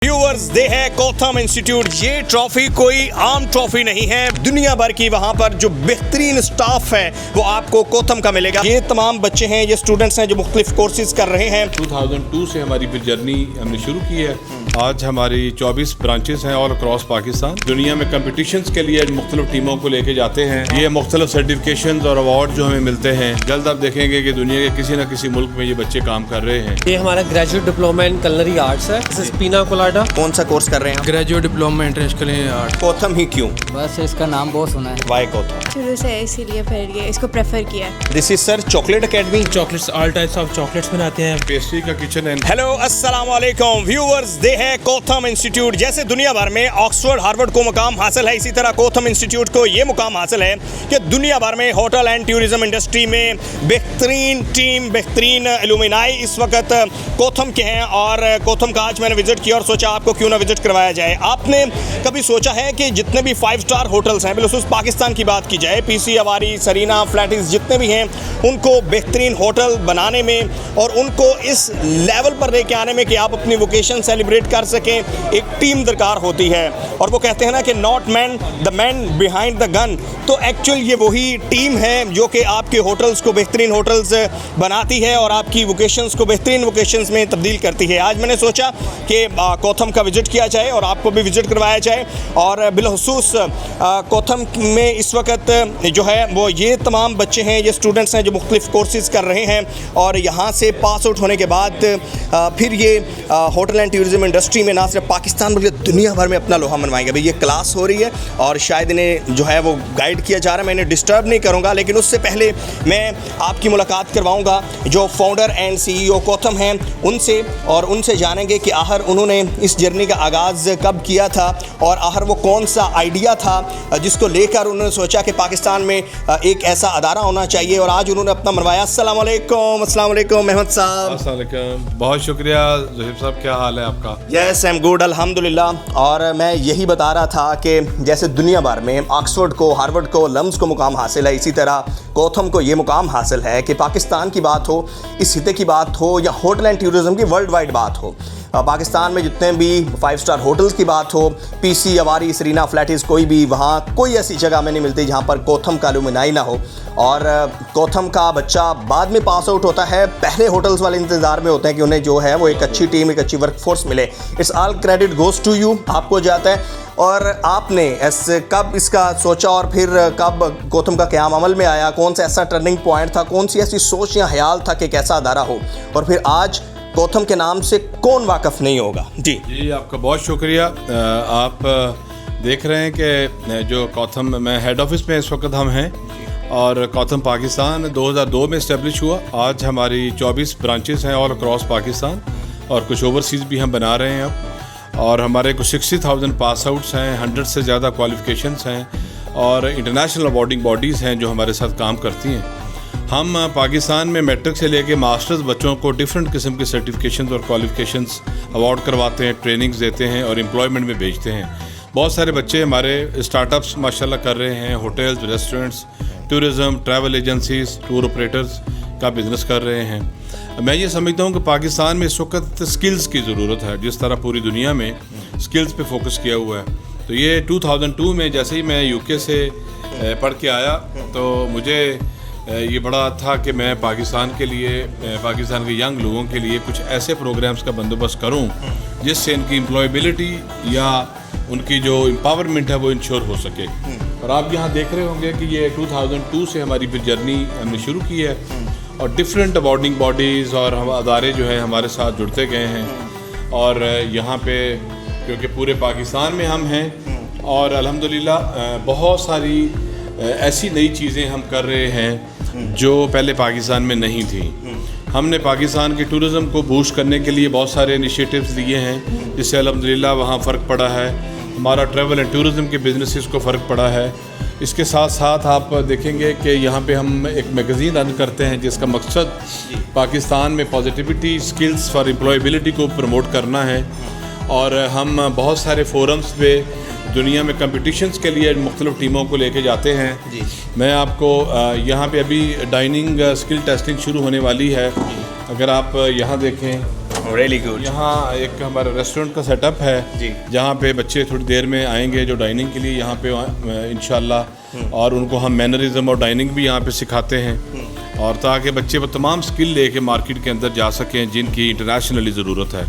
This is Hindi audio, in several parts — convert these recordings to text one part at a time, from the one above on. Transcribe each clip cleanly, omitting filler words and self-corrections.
व्यूअर्स दे है कोथम इंस्टीट्यूट। ये ट्रॉफी कोई आम ट्रॉफी नहीं है, दुनिया भर की वहाँ पर जो बेहतरीन स्टाफ है वो आपको कोथम का मिलेगा। ये तमाम बच्चे हैं, ये स्टूडेंट्स हैं जो मुख्तलिफ कोर्सेज कर रहे हैं। 2002 से हमारी फिर जर्नी हमने शुरू की है। आज हमारी 24 ब्रांचेस हैं ऑल अक्रॉस पाकिस्तान। दुनिया में कंपटीशंस के लिए मुख्तलिफ टीमों को लेके जाते हैं। ये मुख्तलिफ सर्टिफिकेशन और अवार्ड जो हमें मिलते हैं, जल्द आप देखेंगे कि दुनिया के किसी न किसी मुल्क में ये बच्चे काम कर रहे हैं। ये हमारा graduate diploma in culinary arts है। This is pina colada. कौन सा कोर्स कर रहे हैं? Graduate diploma international art. कोथम ही क्यों? बस इसका नाम बहुत सुना है। वाई कोथम? शुरू से इसीलिए फिर ये इसको प्रेफर किया। This is sir chocolate academy. Chocolates all types of chocolates बनाते हैं। पेस्ट्री का किचन है। हेलो अस्सलाम वालेकुम व्यूअर्स, दे है कोथम इंस्टीट्यूट। जैसे दुनिया भर में ऑक्सफोर्ड हार्वर्ड को मुकाम हासिल है, इसी तरह कोथम इंस्टीट्यूट को ये मुकाम हासिल है कि दुनिया भर में होटल एंड टूरिज्म इंडस्ट्री में बेहतरीन टीम, बेहतरीन एलुमिनाई इस वक्त कोथम के हैं। और कोथम का आज मैंने विजिट किया और सोचा आपको क्यों ना विजिट करवाया जाए। आपने कभी सोचा है कि जितने भी 5 स्टार होटल्स हैं, बिलखुसूस पाकिस्तान की बात की जाए, पीसी, अवारी, सरीना, फ्लैटिस जितने भी हैं, उनको बेहतरीन होटल बनाने में और उनको इस लेवल पर लेके आने में कि आप अपनी वोकेशन सेलिब्रेट कर सकें, एक टीम दरकार होती है। और वो कहते हैं ना कि not man the man behind the gun. तो एक्चुअल ये वही टीम है जो कि आपके होटल्स को बेहतरीन होटल्स बनाती है और आपकी वोकेशंस को बेहतरीन वोकेशंस में तब्दील करती है। आज मैंने सोचा कि कोथम का विजिट किया जाए और आपको भी विजिट करवाया जाए। और बिलखुसूस कोथम में इस वक्त जो है वो ये तमाम बच्चे हैं, ये स्टूडेंट्स हैं जो मुख्तलिफ कोर्सेज कर रहे हैं और यहाँ से पास आउट होने के बाद फिर ये होटल एंड टूरिज्म इंडस्ट्री में ना सिर्फ पाकिस्तान बल्कि दुनिया भर में अपना लोहा मनवाएंगे। भाई ये क्लास हो रही है और शायद इन्हें जो है वो गाइड किया जा रहा है। मैं इन्हें डिस्टर्ब नहीं करूँगा, लेकिन उससे पहले मैं आपकी मुलाकात करवाऊँगा जो फाउंडर एंड CEO कोथम हैं उनसे, और उनसे जानेंगे कि आखिर उन्होंने इस जर्नी का आगाज़ कब किया था और आखिर वो कौन सा आइडिया था जिसको लेकर उन्होंने सोचा कि पाकिस्तान में एक ऐसा अदारा होना चाहिए और आज उन्होंने अपना मनवाया। अस्सलाम वालेकुम। अस्सलाम वालेकुम अहमद साहब। अस्सलाम वालेकुम। बहुत शुक्रिया ज़हीर साहब, क्या हाल है आपका? यस आई एम गुड अल्हम्दुलिल्लाह। और मैं यही बता रहा था कि जैसे दुनिया भर में ऑक्सफोर्ड को, हार्वर्ड को, लम्स को मुकाम हासिल है, इसी तरह कोथम को ये मुकाम हासिल है कि पाकिस्तान की बात हो, इस हिस्से की बात हो या होटल एंड टूरिज्म की वर्ल्ड वाइड बात हो, पाकिस्तान में जितने भी 5 स्टार होटल्स की बात हो, पीसी, अवारी, सरीना, फ्लैटिस, कोई भी वहाँ कोई ऐसी जगह में नहीं मिलती जहाँ पर कोथम का एलुमिनाई ना हो। और कोथम का बच्चा बाद में पास आउट होता है, पहले होटल्स वाले इंतज़ार में होते हैं कि उन्हें जो है वो एक अच्छी टीम, एक अच्छी वर्कफोर्स मिले। It's all credit goes to you, आपको जाता है। और आपने ऐसे कब इसका सोचा और फिर कब कोथम का क़याम अमल में आया? कौन सा ऐसा टर्निंग पॉइंट था, कौन सी ऐसी सोच या ख्याल था कि एक ऐसा अदारा हो? और फिर आज कोथम के नाम से कौन वाकिफ़ नहीं होगा? जी आपका बहुत शुक्रिया। आप देख रहे हैं कि जो कोथम में हेड ऑफिस में इस वक्त हम हैं और कोथम पाकिस्तान 2002 में इस्टेब्लिश हुआ। आज हमारी 24 ब्रांचेस हैं ऑल अक्रॉस पाकिस्तान और कुछ ओवरसीज़ भी हम बना रहे हैं अब। और हमारे कुछ 60,000 पास आउट्स हैं, 100 से ज़्यादा क्वालिफ़िकेशंस हैं और इंटरनेशनल अवार्डिंग बॉडीज़ हैं जो हमारे साथ काम करती हैं। हम पाकिस्तान में मैट्रिक से लेके मास्टर्स बच्चों को डिफरेंट किस्म के सर्टिफिकेशंस और क्वालिफ़िकेशंस अवार्ड करवाते हैं, ट्रेनिंग्स देते हैं और एम्प्लॉयमेंट में भेजते हैं। बहुत सारे बच्चे हमारे स्टार्टअप्स माशाल्लाह कर रहे हैं, hotels, restaurants, tourism, travel agencies, tour operators का बिज़नेस कर रहे हैं। मैं ये समझता हूँ कि पाकिस्तान में इस वक्त स्किल्स की ज़रूरत है, जिस तरह पूरी दुनिया में स्किल्स पे फोकस किया हुआ है। तो ये 2002 में जैसे ही मैं UK से पढ़ के आया तो मुझे ये बड़ा था कि मैं पाकिस्तान के लिए, पाकिस्तान के यंग लोगों के लिए कुछ ऐसे प्रोग्राम्स का बंदोबस्त करूं जिससे इनकी एम्प्लॉयबिलिटी या उनकी जो एम्पावरमेंट है वो इंश्योर हो सके। और आप यहाँ देख रहे होंगे कि ये 2002 से हमारी फिर जर्नी हमने शुरू की है और डिफरेंट अवार्डिंग बॉडीज़ और हम अदारे जो हैं हमारे साथ जुड़ते गए हैं। और यहाँ पे क्योंकि पूरे पाकिस्तान में हम हैं और अल्हम्दुलिल्लाह बहुत सारी ऐसी नई चीज़ें हम कर रहे हैं जो पहले पाकिस्तान में नहीं थी। हमने पाकिस्तान के टूरिज़म को बूस्ट करने के लिए बहुत सारे इनिशिएटिव्स लिए हैं जिससे अल्हम्दुलिल्लाह वहाँ फ़र्क पड़ा है। हमारा ट्रैवल एंड टूरिज़म के बिजनेसेस को फ़र्क पड़ा है। इसके साथ साथ आप देखेंगे कि यहाँ पे हम एक मैगज़ीन रन करते हैं जिसका मकसद पाकिस्तान में पॉजिटिविटी, स्किल्स फॉर एम्प्लॉयबिलिटी को प्रमोट करना है। और हम बहुत सारे फोरम्स पे दुनिया में कंपटीशंस के लिए मुख्तलिफ टीमों को लेके जाते हैं जी। मैं आपको यहाँ पे अभी डाइनिंग स्किल टेस्टिंग शुरू होने वाली है। अगर आप यहाँ देखें रियली गुड। यहाँ एक हमारा रेस्टोरेंट का सेटअप है जी। जहाँ पे बच्चे थोड़ी देर में आएंगे जो डाइनिंग के लिए यहाँ पे इंशाल्लाह, और उनको हम मैनरिज्म और डाइनिंग भी यहाँ पे सिखाते हैं, और ताकि बच्चे वो तमाम स्किल लेके मार्केट के अंदर जा सकें जिनकी इंटरनेशनली ज़रूरत है।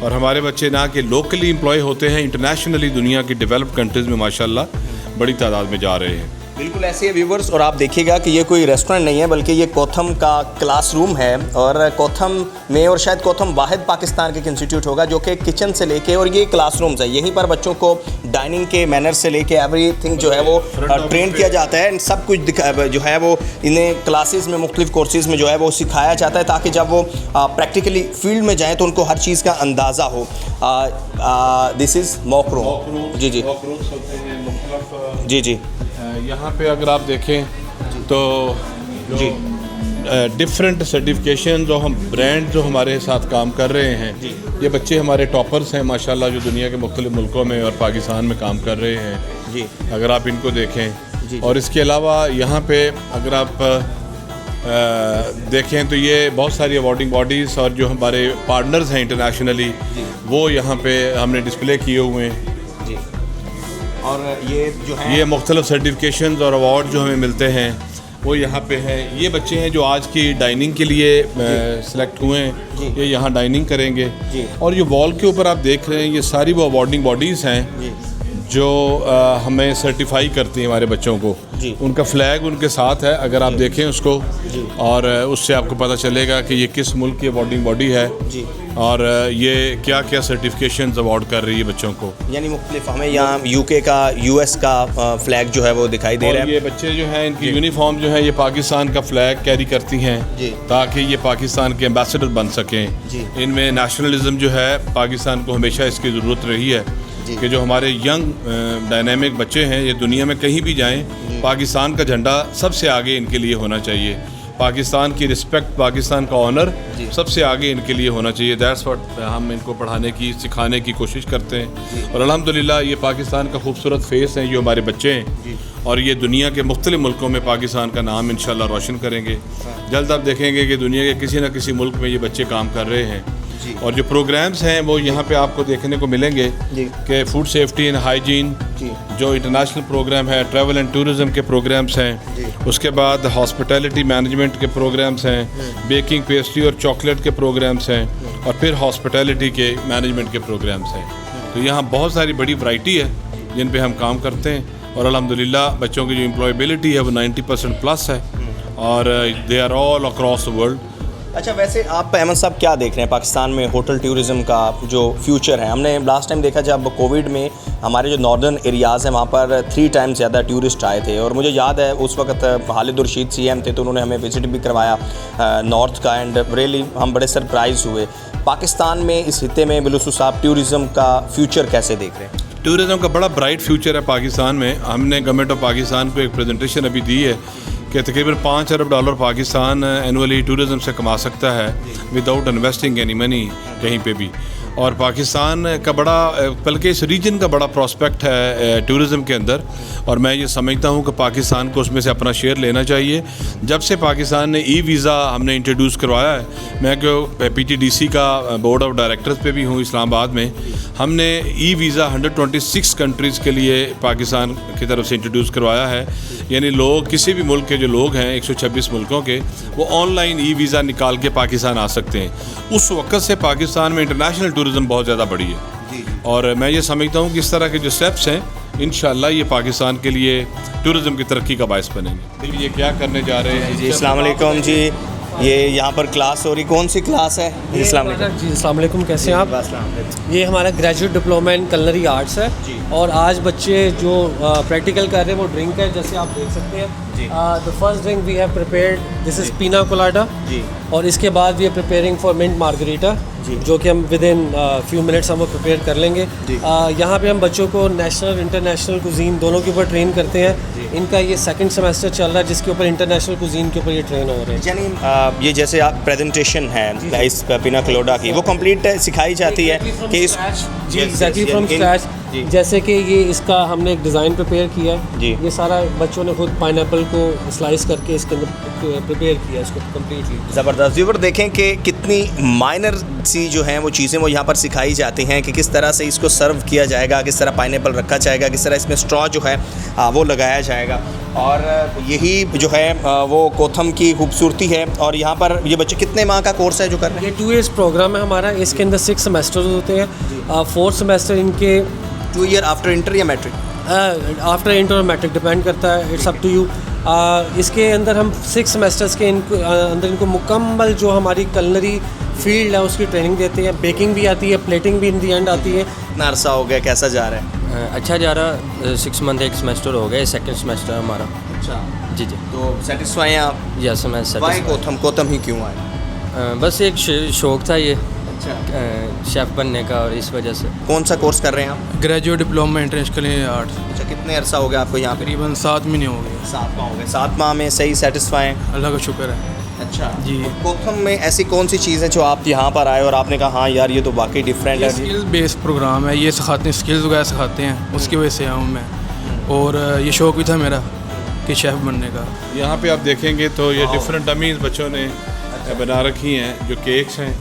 और हमारे बच्चे ना कि लोकली एम्प्लॉय होते हैं, इंटरनेशनली दुनिया की डेवलप्ड कंट्रीज़ में माशाल्लाह बड़ी तादाद में जा रहे हैं। बिल्कुल ऐसे ही व्यूवर्स, और आप देखिएगा कि ये कोई रेस्टोरेंट नहीं है बल्कि ये कोथम का क्लासरूम है, और कोथम में, और शायद कोथम वाहिद पाकिस्तान के इंस्टीट्यूट होगा जो कि किचन से लेके और ये क्लासरूम्स है, यहीं पर बच्चों को डाइनिंग के मैनर से लेके एवरीथिंग जो है वो ट्रेन किया जाता है। सब कुछ जो है वो इन्हें क्लासेस में, मुख्तलिफ कोर्सेज़ में जो है वो सिखाया जाता है, ताकि जब वो प्रैक्टिकली फील्ड में जाएँ तो उनको हर चीज़ का अंदाज़ा हो। This is mock room. जी जी जी जी। यहाँ पे अगर आप देखें तो जी डिफरेंट सर्टिफिकेशन जो हम ब्रांड जो हमारे साथ काम कर रहे हैं, ये बच्चे हमारे टॉपर्स हैं माशाल्लाह, जो दुनिया के मुख्तलिफ मुल्कों में और पाकिस्तान में काम कर रहे हैं जी। अगर आप इनको देखें जी। और इसके अलावा यहाँ पे अगर आप देखें तो ये बहुत सारी अवार्डिंग बॉडीज़ और जो हमारे पार्टनर्स हैं इंटरनेशनली, वो यहाँ पे हमने डिस्प्ले किए हुए हैं। और ये जो है ये मुख्तलिफ सर्टिफिकेशंस और अवार्ड जो हमें मिलते हैं वो यहाँ पे हैं। ये बच्चे हैं जो आज की डाइनिंग के लिए सिलेक्ट हुए हैं, ये यहाँ डाइनिंग करेंगे। और ये वॉल के ऊपर आप देख रहे हैं, ये सारी वो अवार्डिंग बॉडीज़ हैं जो हमें सर्टिफाई करती हैं हमारे बच्चों को। उनका फ्लैग उनके साथ है, अगर आप देखें उसको, और उससे आपको पता चलेगा कि ये किस मुल्क की अवार्डिंग बॉडी है और ये क्या क्या सर्टिफिकेशंस अवार्ड कर रही है बच्चों को। यानी मुख्तलिफ, हमें यहाँ यूके का, यूएस का फ्लैग जो है वो दिखाई दे रहा है। ये बच्चे जो हैं इनकी यूनिफॉर्म जो है ये पाकिस्तान का फ्लैग कैरी करती हैं ताकि ये पाकिस्तान के एम्बेसडर बन सकें। इनमें नेशनलिज्म जो है, पाकिस्तान को हमेशा इसकी ज़रूरत रही है कि जो हमारे यंग डायनेमिक बच्चे हैं ये दुनिया में कहीं भी जाएं, पाकिस्तान का झंडा सबसे आगे इनके लिए होना चाहिए, पाकिस्तान की रिस्पेक्ट, पाकिस्तान का ऑनर सबसे आगे इनके लिए होना चाहिए। दैट्स व्हाट हम इनको पढ़ाने की, सिखाने की कोशिश करते हैं। और अल्हम्दुलिल्लाह ये पाकिस्तान का खूबसूरत फेस हैं जो हमारे बच्चे हैं, और ये दुनिया के मुख्तलिफ मुल्कों में पाकिस्तान का नाम इंशाल्लाह रोशन करेंगे। जल्द आप देखेंगे कि दुनिया के किसी न किसी मुल्क में ये बच्चे काम कर रहे हैं। और जो प्रोग्राम्स हैं वो यहाँ पे आपको देखने को मिलेंगे कि फूड सेफ्टी एंड हाइजीन जो इंटरनेशनल प्रोग्राम है, ट्रैवल एंड टूरिज़म के प्रोग्राम्स हैं, उसके बाद हॉस्पिटैलिटी मैनेजमेंट के प्रोग्राम्स हैं, बेकिंग, पेस्ट्री और चॉकलेट के प्रोग्राम्स हैं, और फिर हॉस्पिटैलिटी के मैनेजमेंट के प्रोग्राम्स हैं। तो यहाँ बहुत सारी बड़ी वैरायटी है जिन पे हम काम करते हैं, और अल्हम्दुलिल्लाह बच्चों की जो एम्प्लॉयबिलिटी है वो 90% प्लस है, और they are all across the world. अच्छा, वैसे आप अहमद साहब क्या देख रहे हैं पाकिस्तान में होटल टूरिज़म का जो फ्यूचर है? हमने लास्ट टाइम देखा जब कोविड में हमारे जो नॉर्दर्न एरियाज़ हैं वहाँ पर 3 टाइम्स ज़्यादा टूरिस्ट आए थे, और मुझे याद है उस वक्त खालिद रशीद CM थे तो उन्होंने हमें विज़िट भी करवाया नॉर्थ का, एंड रियली हम बड़े सरप्राइज़ हुए। पाकिस्तान में इस हिस्से में बिलुसु साहब टूरिज़म का फ्यूचर कैसे देख रहे हैं? टूरिज़म का बड़ा ब्राइट फ्यूचर है पाकिस्तान में। हमने गवर्नमेंट ऑफ पाकिस्तान को एक प्रेजेंटेशन अभी दी है कि तकरीबन $5 अरब पाकिस्तान एनुअली टूरिज़म से कमा सकता है विदाउट इन्वेस्टिंग एनी मनी कहीं पे भी। और पाकिस्तान का बड़ा, बल्कि इस रीजन का बड़ा प्रॉस्पेक्ट है टूरिज़म के अंदर, और मैं ये समझता हूँ कि पाकिस्तान को उसमें से अपना शेयर लेना चाहिए। जब से पाकिस्तान ने वीज़ा हमने इंट्रोड्यूस करवाया है, मैं क्यों PTDC का बोर्ड ऑफ डायरेक्टर्स पे भी हूँ इस्लामाबाद में, हमने वीज़ा 126 कंट्रीज़ के लिए पाकिस्तान की तरफ से इंट्रोड्यूस करवाया है। यानी लोग, किसी भी मुल्क के जो लोग हैं 126 मुल्कों के, वो ऑनलाइन वीज़ा निकाल के पाकिस्तान आ सकते हैं। उस वक्त से पाकिस्तान में इंटरनेशनल टूरिज़म बहुत ज़्यादा बढ़ी है, और मैं ये समझता हूँ कि इस तरह के जो स्टेप्स हैं इंशाल्लाह ये पाकिस्तान के लिए टूरिज़म की तरक्की का बायस बनेंगे। ये क्या करने जा रहे हैं? जी अस्सलाम वालेकुम जी, ये यहाँ पर क्लास हो रही, कौन सी क्लास है? जी अस्सलाम वालेकुम, कैसे हैं आप? ये हमारा graduate diploma in culinary arts है, और आज बच्चे जो प्रैक्टिकल कर रहे हैं वो ड्रिंक है, जैसे आप देख सकते हैं। The first drink we have prepared, this is pina colada, और इसके बाद we are preparing for mint margarita, जो कि हम विद इन फ्यू मिनट्स हम वो प्रिपेयर कर लेंगे। यहाँ पे हम बच्चों को नेशनल इंटरनेशनल कुजीन दोनों के ऊपर ट्रेन करते हैं। इनका ये 2nd सेमेस्टर चल रहा है जिसके ऊपर इंटरनेशनल कुजीन के ऊपर ये ट्रेन हो रहे हैं। यानी ये जैसे आप प्रेजेंटेशन है इस पीना कोलाडा की, वो कंप्लीट सिखाई जाती है कि इस एग्जैक्टली फ्रॉम स्क्रैच, जैसे कि ये इसका हमने एक डिज़ाइन प्रिपेयर किया है। ये सारा बच्चों ने खुद पाइनएप्पल को स्लाइस करके इसके अंदर प्रिपेयर किया इसको कम्प्लीटली। ज़बरदस्त। व्यूवर देखें कि कितनी माइनर सी जो हैं वो चीज़ें वो यहाँ पर सिखाई जाती हैं कि किस तरह से इसको सर्व किया जाएगा, किस तरह पाइनएप्पल रखा जाएगा, किस तरह इसमें स्ट्रॉ जो है वो लगाया जाएगा। और यही जो है वो कोथम की खूबसूरती है। और यहाँ पर ये बच्चे कितने माह का कोर्स है जो कर रहे हैं? ये 2 years प्रोग्राम है हमारा। इसके अंदर 6 सेमेस्टर्स होते हैं। 4th सेमेस्टर इनके 2 year आफ्टर इंटर या मैट्रिक? आफ्टर इंटर और मैट्रिक डिपेंड करता है, इट्स अप टू यू। इसके अंदर हम 6 सेमेस्टर्स के अंदर इनको मुकम्मल जो हमारी कलनरी फील्ड है उसकी ट्रेनिंग देते हैं। बेकिंग भी आती है, प्लेटिंग भी इन दी एंड आती है। कितना अरसा हो गया, कैसा जा रहा है? अच्छा जा रहा। 6 मंथ एक सेमेस्टर हो गया, 2nd सेमेस्टर है हमारा। अच्छा जी जी। तो सेटिस्फाई हैं आप? यस मैं वाई कोथम ही क्यों आए? बस एक शौक था ये अच्छा, शेफ़ बनने का, और इस वजह से। कौन सा कोर्स कर रहे हैं आप? Graduate diploma international arts. अच्छा, कितने अरसा हो गया आपको यहाँ पे? तकरीबन 7 महीने हो गए। 7 माह हो गए। 7 माह में सही सेटिस्फाई हैं? अल्लाह का शुक्र है। अच्छा जी। तो कोथम में ऐसी कौन सी चीज़ है जो आप यहाँ पर आए और आपने कहा हाँ यार ये तो वाकई डिफरेंट ये है? स्किल बेस्ड प्रोग्राम है, ये सिखाते हैं, स्किल्स वगैरह सिखाते हैं, उसकी वजह से आऊँ मैं। और ये शौक भी था मेरा कि शेफ़ बनने का। यहाँ पे आप देखेंगे तो ये डिफरेंट डमीज बच्चों ने बना रखी हैं, जो केक्स हैं।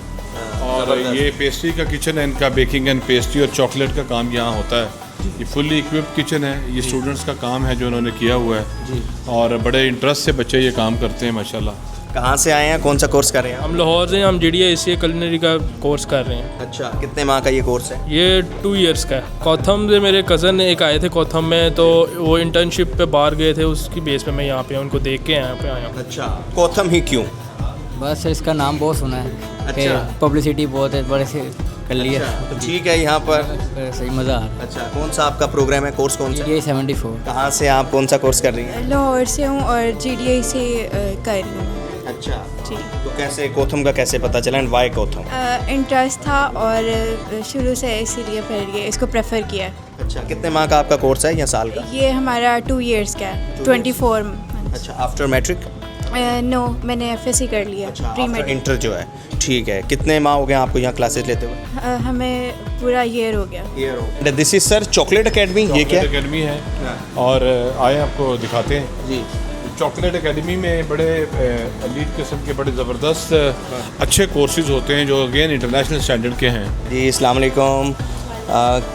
और ये पेस्ट्री का किचन है इनका, बेकिंग एंड पेस्ट्री और चॉकलेट का काम यहाँ होता है। ये फुल्ली इक्विप्ड किचन है, ये स्टूडेंट्स का काम है जो उन्होंने किया हुआ है। और बड़े इंटरेस्ट से बच्चे ये काम करते हैं माशाल्लाह। कहाँ से आए हैं, कौन सा कोर्स कर रहे हैं आप? हम लाहौर से, हम GDIC culinary का कोर्स कर रहे हैं। अच्छा, कितने माह का ये कोर्स है? ये 2 years का है। कोथम से मेरे कज़न एक आए थे कोथम में, तो वो इंटर्नशिप पे बाहर गए थे, उसकी बेस पे मैं यहाँ पे उनको देख के यहाँ पे आया। अच्छा, कोथम ही क्यों? बस इसका नाम बहुत सुना है कि अच्छा। पब्लिसिटी बहुत है, बड़े से कर लिया। तो ठीक है यहाँ पर। सही मज़ा आ रहा अच्छा, कौन सा आपका प्रोग्राम है, कोर्स कौन सा? है। GDI 74। कहाँ से आप कौन सा कोर्स कर रही हैं? लाहौर से हूँ और GDI से कर रही हूँ। अच्छा जी। तो कैसे कोथम का कैसे पता चला एंड वाई कोथम? इंटरेस्ट था और शुरू से इसीलिए फिर ये इसको प्रेफर किया है। अच्छा, कितने माह का आपका कोर्स है या साल का? ये हमारा 2 years का है, 24 months। अच्छा, आफ्टर मैट्रिक? नो, मैंने FSC कर लिया, अच्छा, प्री आफ्टर मेडिकल। इंटर जो है। ठीक है, कितने माह हो गए आपको यहाँ क्लासेस लेते हुए? हमें पूरा ईयर हो गया। This is sir chocolate academy, ये क्या? एकेडमी है। और आए आपको दिखाते हैं जी। चॉकलेट एकेडमी में बड़े एलीट किस्म के बड़े ज़बरदस्त अच्छे कोर्सेज होते हैं जो अगेन इंटरनेशनल स्टैंडर्ड के हैं। जी, अस्सलाम वालेकुम।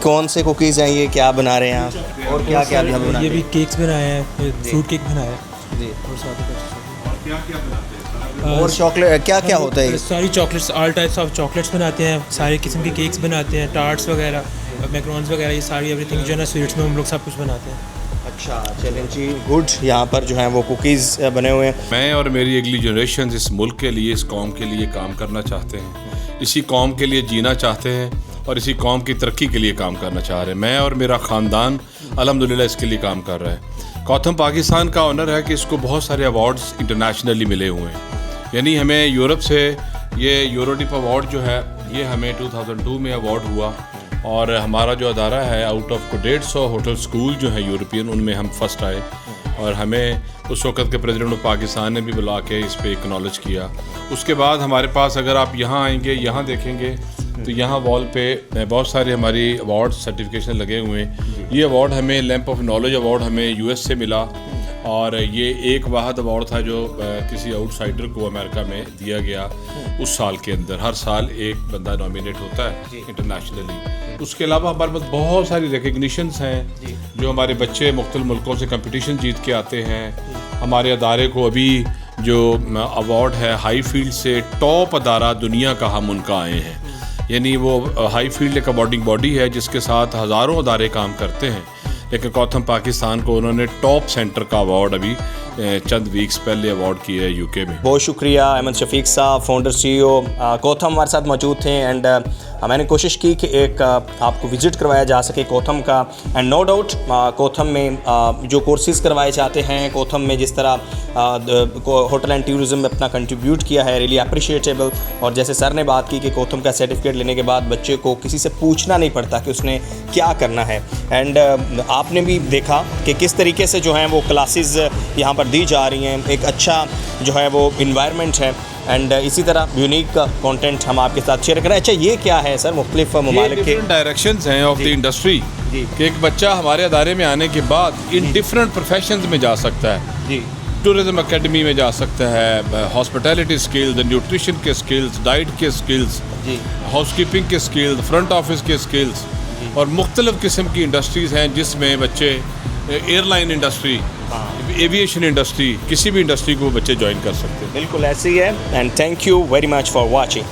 कौन से कुकीज़ हैं ये, क्या बना रहे हैं आप? और क्या क्या यहाँ बना ये रहे भी केक्स बनाए हैं, फ्रूट केक बनाया है। हैं? जी। क्या क्या बनाते हैं? और चॉकलेट क्या क्या होता है? सारी chocolates, all types of chocolates बनाते हैं, सारे किस्म के केक्स बनाते हैं, टार्ट्स वगैरह, मैकरोन्स वगैरह, ये सारी एवरीथिंग जो है ना स्वीट्स में हम लोग सब कुछ बनाते हैं। अच्छा, चलें जी, गुड। यहाँ पर जो है वो कुकीज़ बने हुए हैं। मैं और मेरी अगली जनरेशन इस मुल्क के लिए, इस कौम के लिए काम करना चाहते हैं, इसी कौम के लिए जीना चाहते हैं और इसी कौम की तरक्की के लिए काम करना चाह रहे हैं। मैं और मेरा ख़ानदान अल्हम्दुलिल्लाह इसके लिए काम कर रहा है। कोथम पाकिस्तान का ऑनर है कि इसको बहुत सारे अवार्ड्स इंटरनेशनली मिले हुए हैं। यानी हमें यूरोप से ये यूरोटिप अवार्ड जो है ये हमें 2002 में अवार्ड हुआ। और हमारा जो अदारा है, आउट ऑफ 150 होटल स्कूल जो है यूरोपियन, उनमें हम फर्स्ट आए। और हमें उस वक़्त के प्रेसिडेंट ऑफ पाकिस्तान ने भी बुला के इस पे एक्नॉलेज किया। उसके बाद हमारे पास अगर आप यहाँ आएंगे, यहाँ देखेंगे तो यहाँ वॉल पे बहुत सारे हमारी अवार्ड सर्टिफिकेशन लगे हुए हैं। ये अवार्ड हमें लैंप ऑफ नॉलेज अवार्ड हमें US से मिला। और ये एक वाहद अवार्ड था जो किसी आउटसाइडर को अमेरिका में दिया गया उस साल के अंदर। हर साल एक बंदा नॉमिनेट होता है इंटरनेशनली। उसके अलावा हमारे पास बहुत सारी रिकग्निशंस हैं जो हमारे बच्चे मुख्तलिफ मुल्कों से कंपटीशन जीत के आते हैं। हमारे अदारे को अभी जो अवार्ड है हाई फील्ड से, टॉप अदारा दुनिया का हम उनका आए हैं। यानी वो हाई फील्ड एक अवार्डिंग बॉडी है जिसके साथ हज़ारों अदारे काम करते हैं, लेकिन कोथम पाकिस्तान को उन्होंने टॉप सेंटर का अवार्ड अभी चंद वीक्स पहले अवार्ड किया है UK में। बहुत शुक्रिया अहमद शफीक साहब, फाउंडर CEO कोथम हमारे साथ मौजूद थे। एंड मैंने कोशिश की कि एक आपको विज़िट करवाया जा सके कोथम का। एंड नो डाउट कोथम में जो कोर्सेज़ करवाए जाते हैं, कोथम में जिस तरह होटल एंड टूरिज़म में अपना कंट्रीब्यूट किया है, रियली अप्रिशिएटेबल। और जैसे सर ने बात की कि कोथम का सर्टिफिकेट लेने के बाद बच्चे को किसी से पूछना नहीं पड़ता कि उसने क्या करना है। एंड आपने भी देखा कि किस तरीके से जो है वो क्लासेस यहाँ पर दी जा रही हैं, एक अच्छा जो है वो इन्वायरमेंट है। एंड इसी तरह यूनिक कंटेंट हम आपके साथ शेयर करें। अच्छा, ये क्या है सर, मुख्तलिफ ममालिक के डायरेक्शंस हैं ऑफ द इंडस्ट्री कि एक बच्चा हमारे अदारे में आने के बाद इन डिफरेंट प्रोफेशंस में जा सकता है। जी। टूरिज़्म एकेडमी में जा सकता है, हॉस्पिटैलिटी स्किल्स, न्यूट्रिशन के स्किल्स, डाइट के स्किल्स, हाउसकीपिंग के स्किल्स, फ्रंट ऑफिस के स्किल्स और मुख्तलिफ़ किस्म की इंडस्ट्रीज़ हैं जिसमें बच्चे एयरलाइन इंडस्ट्री, एविएशन इंडस्ट्री, किसी भी इंडस्ट्री को बच्चे ज्वाइन कर सकते हैं। बिल्कुल ऐसे ही है and thank you very much for watching.